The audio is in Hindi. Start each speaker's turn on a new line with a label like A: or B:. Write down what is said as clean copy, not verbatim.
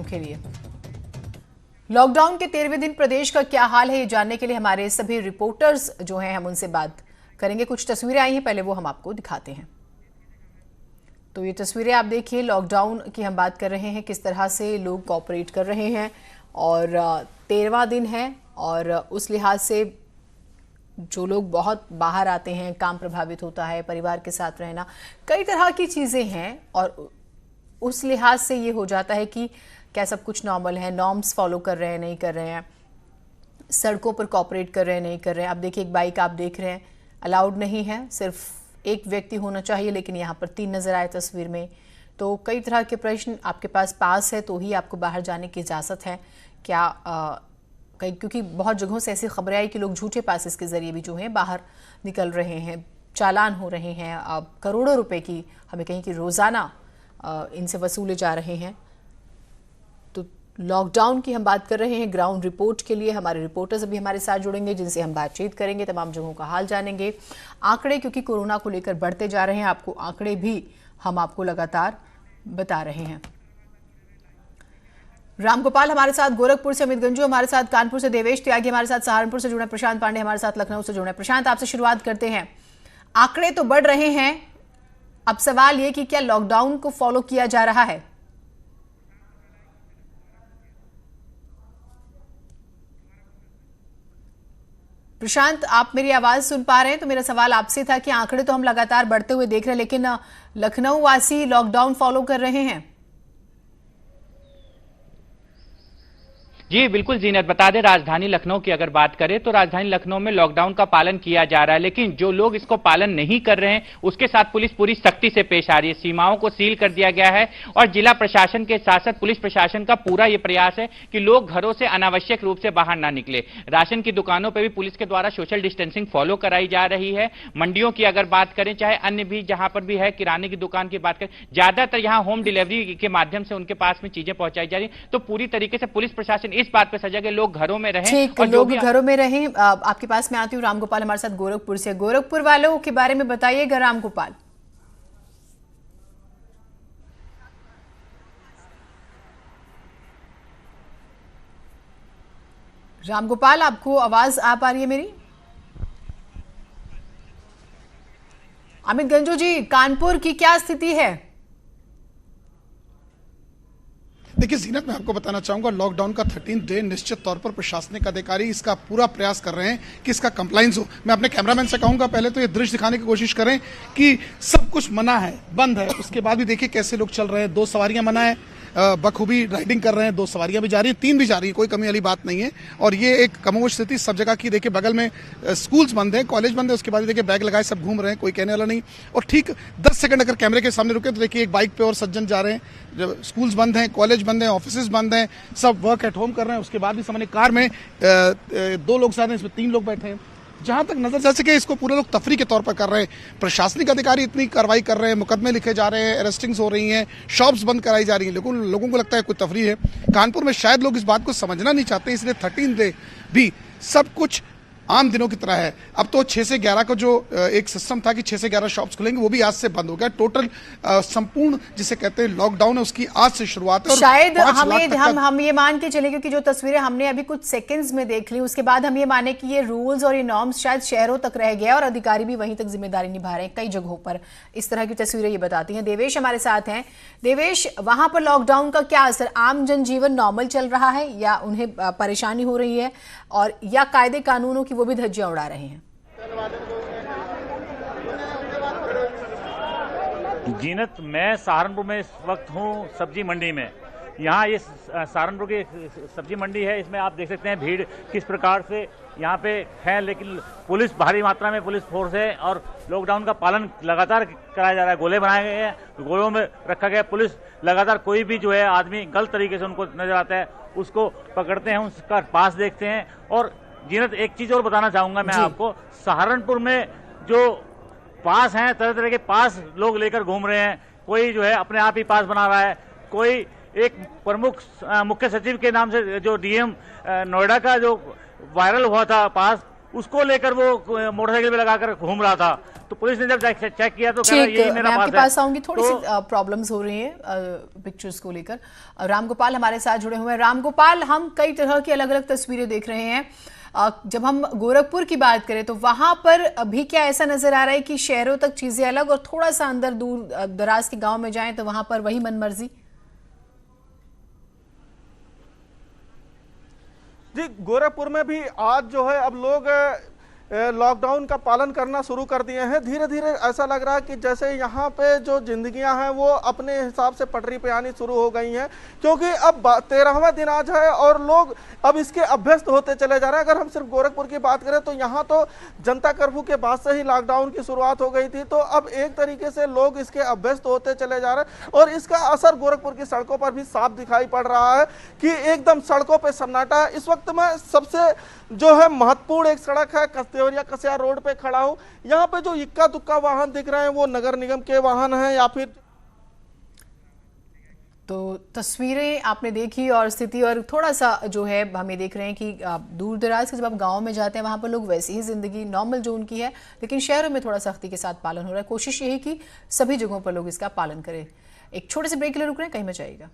A: के लिए। लॉकडाउन के 13वें दिन प्रदेश का क्या हाल है, ये जानने के लिए हमारे सभी रिपोर्टर्स जो हैं हम उनसे बात करेंगे। कुछ तस्वीरें आई हैं, पहले वो हम आपको दिखाते हैं। तो ये तस्वीरें आप देखिए, लॉकडाउन की हम बात कर रहे हैं, किस तरह से लोग कोऑपरेट कर रहे हैं। और 13वां दिन है और उस लिहाज से जो लोग बहुत बाहर आते हैं, काम प्रभावित होता है, परिवार के साथ रहना, कई तरह की चीज़ें हैं। और उस लिहाज से ये हो जाता है कि क्या सब कुछ नॉर्मल है, नॉर्म्स फॉलो कर रहे हैं, नहीं कर रहे हैं, सड़कों पर कोऑपरेट कर रहे हैं, नहीं कर रहे हैं। आप देखिए, एक बाइक आप देख रहे हैं, अलाउड नहीं है, सिर्फ एक व्यक्ति होना चाहिए, लेकिन यहाँ पर 3 नजर आए तस्वीर में। तो कई तरह के प्रश्न, आपके पास पास है तो ही आपको बाहर जाने की इजाज़त है क्या? क्योंकि बहुत जगहों से ऐसी खबरें आई कि लोग झूठे पासेस के जरिए भी जो है बाहर निकल रहे हैं, चालान हो रहे हैं, अब करोड़ों रुपए की हमें कहीं कि रोज़ाना इनसे वसूले जा रहे हैं। तो लॉकडाउन की हम बात कर रहे हैं। ग्राउंड रिपोर्ट के लिए हमारे रिपोर्टर्स अभी हमारे साथ जुड़ेंगे, जिनसे हम बातचीत करेंगे, तमाम जगहों का हाल जानेंगे। आंकड़े क्योंकि कोरोना को लेकर बढ़ते जा रहे हैं, आपको आंकड़े भी हम आपको लगातार बता रहे हैं। रामगोपाल हमारे साथ गोरखपुर से, अमित गंजू हमारे साथ कानपुर से, देवेश त्यागी हमारे साथ सहारनपुर से जुड़े, प्रशांत पांडे हमारे साथ लखनऊ से जुड़े। प्रशांत, आपसे शुरुआत करते हैं। आंकड़े तो बढ़ रहे हैं, अब सवाल ये कि क्या लॉकडाउन को फॉलो किया जा रहा है? प्रशांत, आप मेरी आवाज सुन पा रहे हैं? तो मेरा सवाल आपसे था कि आंकड़े तो हम लगातार बढ़ते हुए देख रहे हैं, लेकिन लखनऊ वासी लॉकडाउन फॉलो कर रहे हैं।
B: जी बिल्कुल जीनत, बता दें राजधानी लखनऊ की अगर बात करें तो राजधानी लखनऊ में लॉकडाउन का पालन किया जा रहा है, लेकिन जो लोग इसको पालन नहीं कर रहे हैं उसके साथ पुलिस पूरी सख्ती से पेश आ रही है। सीमाओं को सील कर दिया गया है और जिला प्रशासन के साथ साथ पुलिस प्रशासन का पूरा यह प्रयास है कि लोग घरों से अनावश्यक रूप से बाहर ना निकले। राशन की दुकानों पर भी पुलिस के द्वारा सोशल डिस्टेंसिंग फॉलो कराई जा रही है। मंडियों की अगर बात करें, चाहे अन्य भी जहां पर भी है, किराने की दुकान की बात करें, ज्यादातर यहां होम डिलीवरी के माध्यम से उनके पास में चीजें पहुंचाई जा रही। तो पूरी तरीके से पुलिस प्रशासन इस बात पर सजग है लोग घरों में रहें।
A: ठीक, लोग घरों में रहें। आपके पास मैं आती हूँ, रामगोपाल हमारे साथ गोरखपुर से। गोरखपुर वालों के बारे में बताइएगा रामगोपाल। रामगोपाल, आपको आवाज आ पा रही है मेरी? अमित गंजू जी, कानपुर की क्या स्थिति है?
C: देखिए जीनत, मैं आपको बताना चाहूंगा, लॉकडाउन का 13 डे निश्चित तौर पर प्रशासनिक अधिकारी इसका पूरा प्रयास कर रहे हैं कि इसका कंप्लायंस हो। मैं अपने कैमरामैन से कहूंगा पहले तो ये दृश्य दिखाने की कोशिश करें कि सब कुछ मना है, बंद है, उसके बाद भी देखिए कैसे लोग चल रहे हैं। 2 सवारियां मना है, बखूबी राइडिंग कर रहे हैं, 2 सवारियां भी जा रही हैं, 3 भी जा रही है, कोई कमी वाली बात नहीं है। और ये एक कमोश स्थिति सब जगह की। देखिए बगल में स्कूल्स बंद है, कॉलेज बंद है, उसके बाद देखिए बैग लगाए सब घूम रहे हैं, कोई कहने वाला नहीं। और ठीक 10 सेकंड अगर कैमरे के सामने रुके तो देखिए एक बाइक पे और सज्जन जा रहे हैं। जब स्कूल्स बंद हैं, कॉलेज बंद हैं, ऑफिस बंद हैं, सब वर्क एट होम कर रहे हैं। उसके बाद भी सामान्य कार में 2 लोग साथ हैं, इसमें 3 लोग बैठे हैं। जहां तक नजर जा सके इसको पूरे लोग तफरी के तौर पर कर रहे हैं। प्रशासनिक अधिकारी इतनी कार्रवाई कर रहे हैं, मुकदमे लिखे जा रहे हैं, अरेस्टिंग्स हो रही हैं, शॉप्स बंद कराई जा रही हैं, लेकिन लोगों को लगता है कोई तफरी है। कानपुर में शायद लोग इस बात को समझना नहीं चाहते, इसलिए 13 डे भी सब कुछ आम दिनों की तरह है। अब तो 6 से 11 का जो एक सिस्टम था कि 6 से 11 शॉप्स खुलेंगे, वो भी आज से बंद हो गया। टोटल संपूर्ण जिसे कहते हैं लॉकडाउन है, उसकी आज से शुरुआत है।
A: शायद हम ये मान के चले, क्योंकि जो तस्वीरें हमने अभी कुछ सेकंड्स में देख ली, उसके बाद हम ये माने कि ये रूल्स और ये नॉर्म्स शायद शहरों तक रह गया और अधिकारी भी वहीं तक जिम्मेदारी निभा रहे हैं। कई जगहों पर इस तरह की तस्वीरें ये बताती हैं। देवेश हमारे साथ हैं। देवेश, वहां पर लॉकडाउन का क्या असर, आम जनजीवन नॉर्मल चल रहा है या उन्हें परेशानी हो रही है, और या कायदे कानूनों की वो भी धज्जियां उड़ा रहे हैं?
D: जीनत, मैं सहारनपुर में इस वक्त हूँ सब्जी मंडी में। यहाँ ये सहारनपुर की सब्जी मंडी है, इसमें आप देख सकते हैं भीड़ किस प्रकार से यहाँ पे है, लेकिन पुलिस, भारी मात्रा में पुलिस फोर्स है और लॉकडाउन का पालन लगातार कराया जा रहा है। गोले बनाए गए हैं, गोलों में रखा गया पुलिस लगातार। कोई भी जो है आदमी गलत तरीके से उनको नजर आता है उसको पकड़ते हैं, उसका पास देखते हैं। और जीनत, एक चीज और बताना चाहूंगा मैं आपको, सहारनपुर में जो पास हैं, तरह तरह के पास लोग लेकर घूम रहे हैं। कोई जो है अपने आप ही पास बना रहा है, कोई एक प्रमुख मुख्य सचिव के नाम से जो डीएम नोएडा का जो वायरल हुआ था पास, उसको लेकर वो मोटरसाइकिल पे लगाकर घूम रहा था। तो पुलिस ने जब चेक किया तो कह रहा यही मेरा
A: मैं
D: पास
A: आपके
D: है।
A: पास आऊंगी, थोड़ी सी प्रॉब्लम्स हो रही हैं पिक्चर्स को लेकर। रामगोपाल हमारे साथ जुड़े हुए हैं। रामगोपाल, हम कई तरह की अलग अलग तस्वीरें देख रहे हैं। जब हम गोरखपुर की बात करें तो वहां पर अभी क्या ऐसा नजर आ रहा है कि शहरों तक चीजें अलग और थोड़ा सा अंदर दूर दराज के गांव में जाएं तो वहां पर वही मनमर्जी?
E: जी, गोरखपुर में भी आज जो है अब लोग लॉकडाउन का पालन करना शुरू कर दिए हैं। धीरे धीरे ऐसा लग रहा है कि जैसे यहाँ पे जो जिंदगियां हैं वो अपने हिसाब से पटरी पे आनी शुरू हो गई हैं, क्योंकि अब 13वां दिन आज है और लोग अब इसके अभ्यस्त होते चले जा रहे हैं। अगर हम सिर्फ गोरखपुर की बात करें तो यहाँ तो जनता कर्फ्यू के बाद से ही लॉकडाउन की शुरुआत हो गई थी, तो अब एक तरीके से लोग इसके अभ्यस्त होते चले जा रहे हैं और इसका असर गोरखपुर की सड़कों पर भी साफ दिखाई पड़ रहा है कि एकदम सड़कों पर सन्नाटा है। इस वक्त मैं सबसे जो है महत्वपूर्ण एक सड़क है देवरिया कसिया रोड पे खड़ा हूं। यहाँ पे जो इक्का दुक्का वाहन दिख रहे हैं वो नगर निगम के वाहन हैं या फिर।
A: तो तस्वीरें आपने देखी और स्थिति और थोड़ा सा जो है हमें देख रहे हैं कि दूर दराज के जब आप गांव में जाते हैं वहां पर लोग वैसी ही जिंदगी नॉर्मल जो उनकी है, लेकिन शहरों में थोड़ा सख्ती के साथ पालन हो रहा है। कोशिश यही कि सभी जगहों पर लोग इसका पालन करें। एक छोटे से ब्रेक के लिए रुक रहे हैं, कहीं मत जाइएगा।